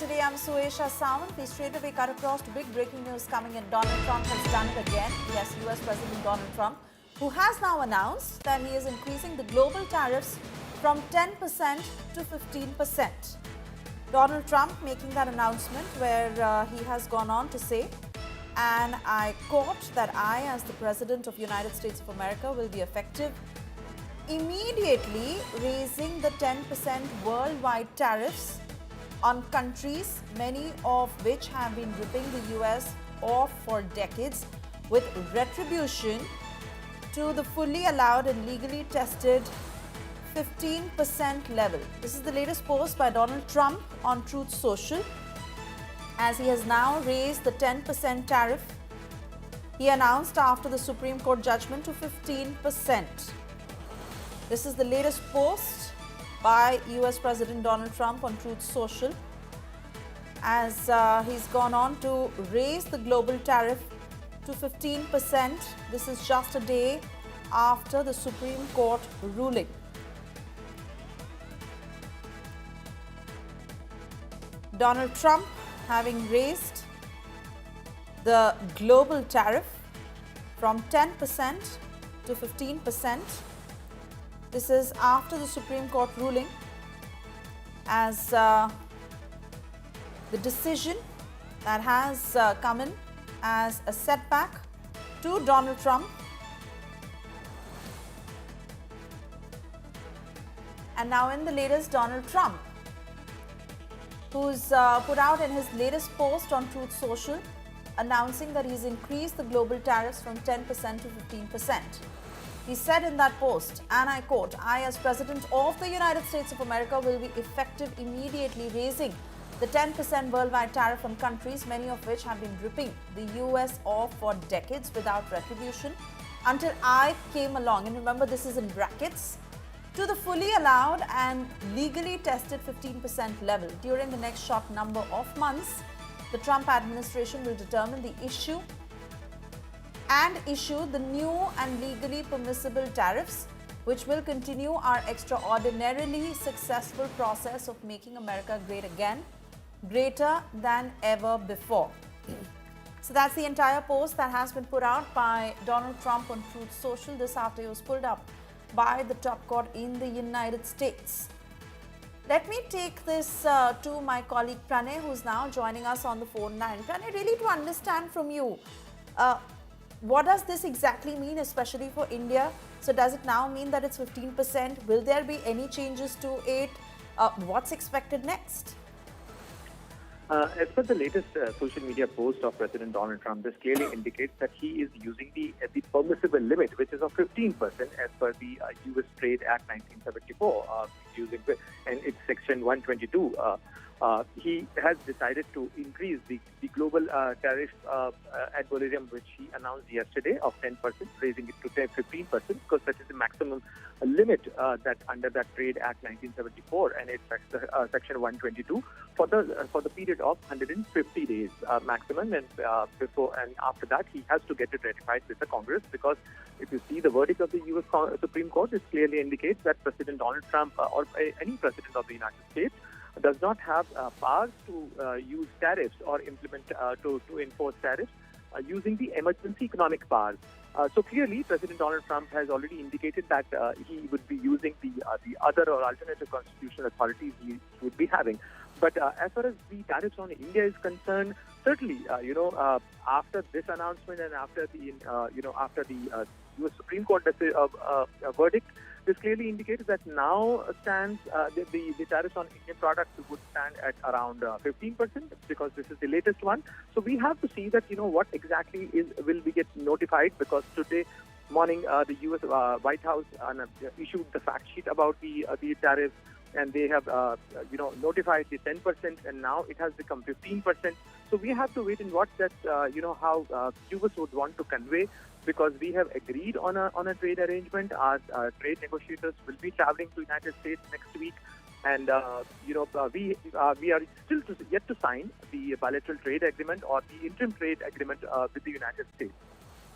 today. I'm Suesha Sawant. We straight away cut across to big breaking news coming in. Donald Trump has done it again. Yes, US President Donald Trump, who has now announced that he is increasing the global tariffs from 10% to 15%. Donald Trump making that announcement where he has gone on to say, and I quote, that I, as the President of the United States of America, will be effective immediately raising the 10% worldwide tariffs on countries, many of which have been ripping the US off for decades, with retribution to the fully allowed and legally tested 15% level. This is the latest post by Donald Trump on Truth Social, as he has now raised the 10% tariff he announced after the Supreme Court judgment to 15%. This is the latest post by US President Donald Trump on Truth Social, as he's gone on to raise the global tariff to 15%. This is just a day after the Supreme Court ruling. Donald Trump having raised the global tariff from 10% to 15%. This is after the Supreme Court ruling, as the decision that has come in as a setback to Donald Trump. And now in the latest, Donald Trump, who's put out in his latest post on Truth Social, announcing that he's increased the global tariffs from 10% to 15%. He said in that post, and I quote, I, as President of the United States of America, will be effective immediately raising the 10% worldwide tariff on countries, many of which have been ripping the US off for decades without retribution, until I came along. And remember, this is in brackets, to the fully allowed and legally tested 15% level. During the next short number of months, the Trump administration will determine the issue and issue the new and legally permissible tariffs, which will continue our extraordinarily successful process of making America great again, greater than ever before. So that's the entire post that has been put out by Donald Trump on Truth Social this after he was pulled up by the top court in the United States. Let me take this to my colleague Pranay, who's now joining us on the phone line. Pranay, really to understand from you, what does this exactly mean, especially for India? So does it now mean that it's 15%? Will there be any changes to it? What's expected next? As per the latest social media post of President Donald Trump, this clearly indicates that he is using the permissible limit, which is of 15% as per the U.S. Trade Act 1974, and it's Section 122. He has decided to increase the global tariff ad valorem, which he announced yesterday, of 10%, raising it to 15%, because that is the maximum limit that under that Trade Act 1974, and it's Section 122 for the period of 150 days maximum, and before and after that he has to get it ratified with the Congress, because if you see the verdict of the U.S. Supreme Court, it clearly indicates that President Donald Trump or any president of the United States does not have powers to use tariffs or implement to enforce tariffs using the emergency economic powers. So clearly, President Donald Trump has already indicated that he would be using the other or alternative constitutional authorities he would be having. But as far as the tariffs on India is concerned, certainly, after this announcement and after the U.S. Supreme Court verdict, this clearly indicates that now stands the tariffs on Indian products would stand at around 15%, because this is the latest one. So we have to see that what exactly will we get notified, because today morning the U.S. White House issued the fact sheet about the tariffs, and they have notified the 10%, and now it has become 15%. So we have to wait and watch that how US would want to convey, because we have agreed on a trade arrangement. Our trade negotiators will be traveling to the United States next week, and we are still yet to sign the bilateral trade agreement or the interim trade agreement with the United States.